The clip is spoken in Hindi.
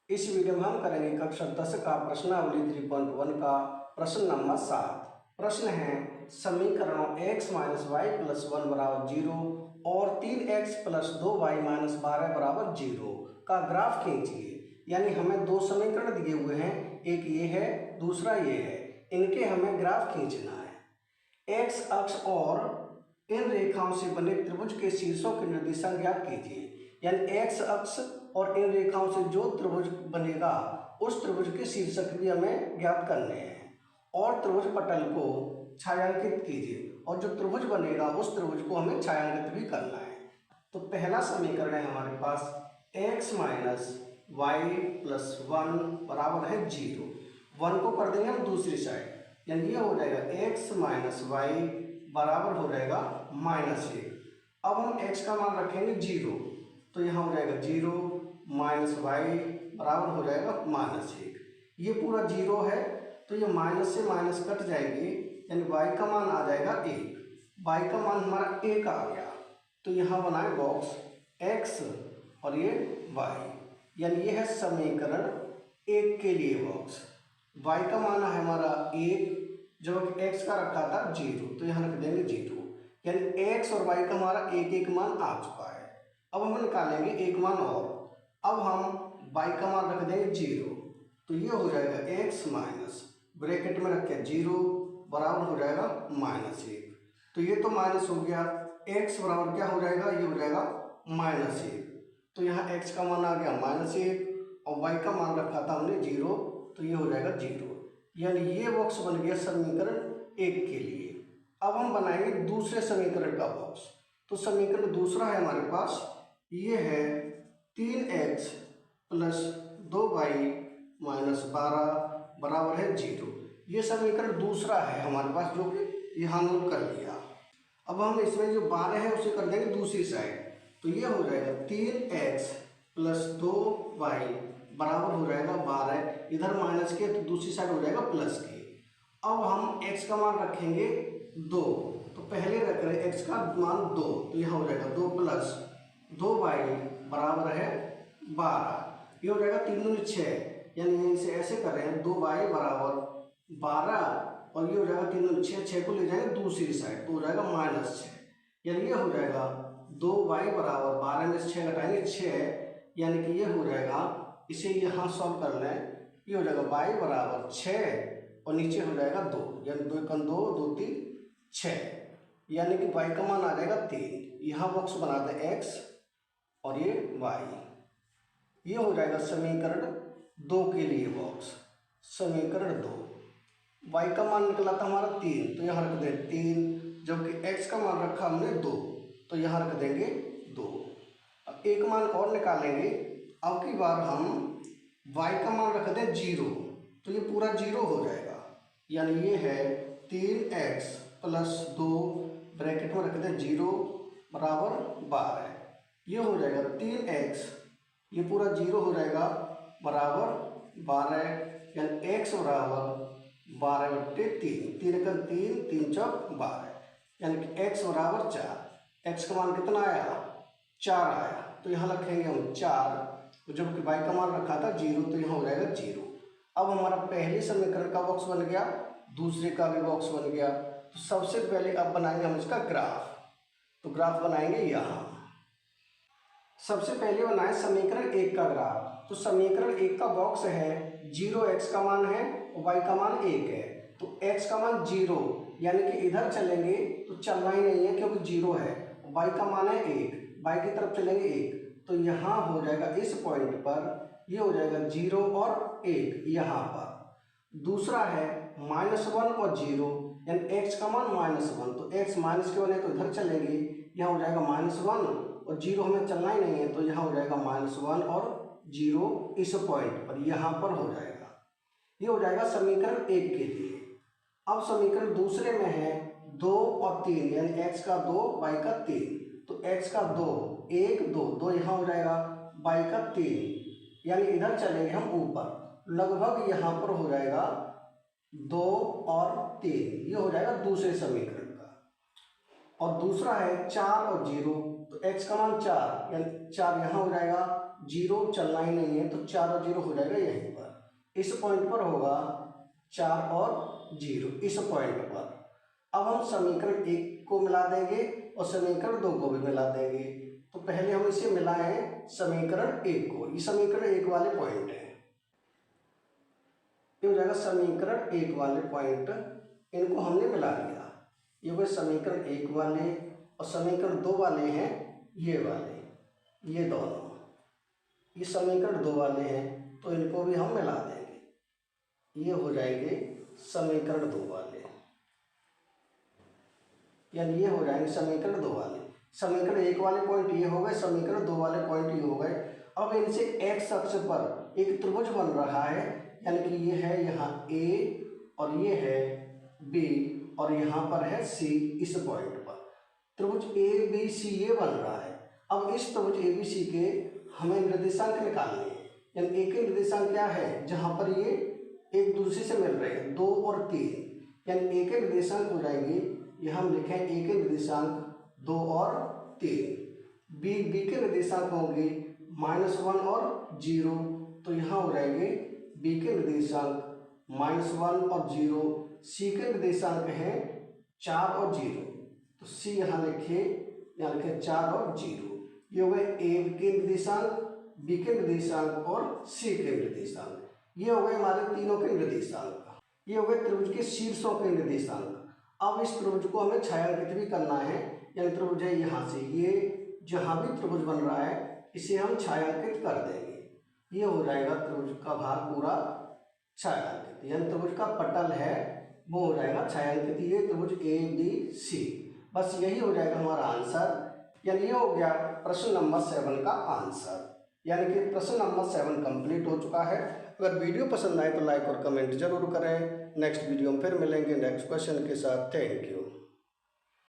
इस वीडियो में हम करेंगे कक्षा 10 का प्रश्नावली 3.1 का प्रश्न नंबर 7। प्रश्न है समीकरणों x माइनस वाई प्लस 1 बराबर 0 और 3x प्लस 2y माइनस 12 बराबर 0 का ग्राफ खींचिए। यानी हमें दो समीकरण दिए हुए हैं, एक ये है दूसरा ये है, इनके हमें ग्राफ खींचना है। x अक्ष और इन रेखाओं से बने त्रिभुज के शीर्षों के निर्देशांक ज्ञात कीजिए। यानी x अक्ष और इन रेखाओं से जो त्रिभुज बनेगा उस त्रिभुज के शीर्षक भी हमें ज्ञात करने हैं और त्रिभुज पटल को छायांकित कीजिए और जो त्रिभुज बनेगा उस त्रिभुज को हमें छायांकित भी करना है। तो पहला समीकरण है हमारे पास x माइनस वाई प्लस 1 बराबर है 0। 1 को कर देंगे हम दूसरी साइड, यानी ये हो जाएगा x माइनस वाई बराबर हो जाएगा -1। अब हम x का मान रखेंगे 0, तो यहाँ हो जाएगा 0 माइनस वाई बराबर हो जाएगा -1। ये पूरा 0 है तो ये माइनस से माइनस कट जाएगी, यानी y का मान आ जाएगा 1। y का मान हमारा 1 आ गया, तो यहाँ बनाए बॉक्स x और ये y, यानी ये है समीकरण 1 के लिए बॉक्स। y का मान है हमारा 1, जो x का रखा था 0, तो यहाँ रख देंगे 0, यानी x और y का हमारा एक एक मान आ चुका है। अब हम निकालेंगे एक मान और, अब हम y का मान रख देंगे 0, तो ये हो जाएगा x माइनस ब्रैकेट में रख के 0 बराबर हो जाएगा -1। तो ये तो माइनस हो गया, x बराबर क्या हो जाएगा, ये हो जाएगा -1, तो यहाँ x का मान आ गया -1 और y का मान रखा था हमने 0, तो ये हो जाएगा 0, यानी ये बॉक्स बन गया समीकरण 1 के लिए। अब हम बनाएंगे दूसरे समीकरण का बॉक्स। तो समीकरण दूसरा है हमारे पास, ये है 3x प्लस 2y माइनस 12 बराबर है 0। ये समीकरण दूसरा है हमारे पास, जो कि यहाँ नोट कर लिया। अब हम इसमें जो 12 है उसे कर देंगे दूसरी साइड, तो ये हो जाएगा 3x प्लस 2y बराबर हो जाएगा 12, इधर माइनस के तो दूसरी साइड हो जाएगा प्लस के। अब हम x का मान रखेंगे 2, तो पहले रख रहे x का मान 2, तो यहाँ हो जाएगा 2 प्लस 2y बराबर है 12, ये हो जाएगा 3 दूनी 6, यानी इसे ऐसे कर रहे हैं 2y बराबर 12 और ये हो जाएगा 3 दूनी 6, 6 को ले जाएंगे दूसरी साइड तो हो जाएगा -6, यानी ये हो जाएगा 2y बराबर 12 में 6 घटाएंगे 6, यानी कि ये हो जाएगा, इसे यहाँ सॉल्व कर लें, ये हो जाएगा y बराबर 6 और नीचे हो जाएगा 2, यानी 2 1 2 2 3 6, यानी कि y का मान आ जाएगा 3। यहाँ बॉक्स बना दें x और ये y, ये हो जाएगा समीकरण 2 के लिए बॉक्स। समीकरण 2, y का मान निकला था हमारा 3, तो यहाँ रख दें 3, जबकि x का मान रखा हमने 2, तो यहाँ रख देंगे 2। अब एक मान और निकालेंगे, अब की बार हम y का मान रख दें 0, तो ये पूरा 0 हो जाएगा, यानी ये है 3x प्लस 2 ब्रैकेट में रख दें 0 बराबर 12, ये हो जाएगा 3x, ये पूरा 0 हो जाएगा बराबर 12, यानी x बराबर 12/3, 3 का 3 3 चौक 12, यानी कि x बराबर 4। x का मान कितना आया, 4 आया, तो यहाँ रखेंगे हम 4, जबकि y का मान रखा था 0, तो यहाँ हो जाएगा 0। अब हमारा पहले समीकरण का बॉक्स बन गया, दूसरे का भी बॉक्स बन गया। तो सबसे पहले अब बनाएंगे हम इसका ग्राफ, तो ग्राफ बनाएंगे यहाँ। सबसे पहले बनाए समीकरण 1 का ग्राफ। तो समीकरण 1 का बॉक्स है 0x का मान है और y का मान 1 है, तो x का मान 0, यानी कि इधर चलेंगे तो चलना ही नहीं है क्योंकि 0 है, y का मान है 1, y की तरफ चलेंगे 1, तो यहाँ हो जाएगा इस पॉइंट पर, ये हो जाएगा 0 और 1 यहाँ पर। दूसरा है -1 और 0, यानी x का मान -1, तो x माइनस के बने तो इधर चलेंगे, यहाँ हो जाएगा -1 और 0 हमें चलना ही नहीं है, तो यहाँ हो जाएगा -1 और 0 इस पॉइंट पर यहाँ पर हो जाएगा। ये हो जाएगा समीकरण 1 के लिए। अब समीकरण दूसरे में है 2 और 3, यानी x का 2 y का 3, तो x का 2 1 2 2 यहाँ हो जाएगा, y का 3, यानी इधर चलेंगे हम ऊपर, लगभग यहाँ पर हो जाएगा 2 और 3, ये हो जाएगा दूसरे समीकरण का। और दूसरा है 4 और 0, तो x का मान 4, यानी 4 यहाँ हो जाएगा, जीरो चलना ही नहीं है, तो 4 और 0 हो जाएगा यहीं पर। इस पॉइंट पर होगा 4 और 0 इस पॉइंट पर। अब हम समीकरण 1 को मिला देंगे और समीकरण 2 को भी मिला देंगे। तो पहले हम इसे मिलाएं समीकरण 1 को, ये समीकरण 1 वाले पॉइंट है, ये हो जाएगा समीकरण 1 वाले पॉइंट, इनको हमने मिला लिया। ये हुए समीकरण 1 वाले और समीकरण 2 वाले हैं ये वाले, ये दोनों, ये समीकरण 2 वाले हैं, तो इनको भी हम मिला देंगे, ये हो जाएंगे समीकरण 2 वाले, यानी ये हो जाएंगे समीकरण 2 वाले। समीकरण 1 वाले पॉइंट ये हो गए, समीकरण 2 वाले पॉइंट ये हो गए। अब इनसे एक्स अक्ष पर एक त्रिभुज बन रहा है, यानी कि ये है यहाँ ए और ये है बी और यहाँ पर है सी। इस पॉइंट पर त्रिभुज ए बी सी ये बन रहा है। अब इस त्रिभुज ए बी सी के हमें निर्देशांक निकालने हैं, यानी ए के निर्देशांक क्या है, जहाँ पर ये एक दूसरे से मिल रहे हैं 2 और 3, यानी ए के निर्देशांक हो जाएंगे, ये हम लिखें ए के निर्देशांक 2 और 3, बी के निर्देशांक होंगे -1 और 0, तो यहाँ हो जाएंगे बी के निर्देशांक -1 और 0, सी के निर्देशांक हैं 4 और 0, तो सी यहाँ लिखे, यहाँ लिखे 4 और 0। ये हो गए ए के निर्देशांक, बी के निर्देशांक और सी के निर्देशांक, ये हो गए हमारे तीनों के निर्देशांक। ये हो गए त्रिभुज के शीर्षों के निर्देशांक। अब इस त्रिभुज को हमें छायांकित भी करना है, यानी त्रिभुज है यहाँ से, ये जहाँ भी त्रिभुज बन रहा है इसे हम छायांकित कर देंगे, ये हो जाएगा त्रिभुज का भाग पूरा छायांकित, यानी त्रिभुज का पटल है वो हो जाएगा छायांकित, ये त्रिभुज ए बी सी। बस यही हो जाएगा हमारा आंसर, यानी ये हो गया प्रश्न नंबर 7 का आंसर, यानी कि प्रश्न नंबर 7 कंप्लीट हो चुका है। अगर वीडियो पसंद आए तो लाइक और कमेंट जरूर करें। नेक्स्ट वीडियो में फिर मिलेंगे नेक्स्ट क्वेश्चन के साथ। Thank you.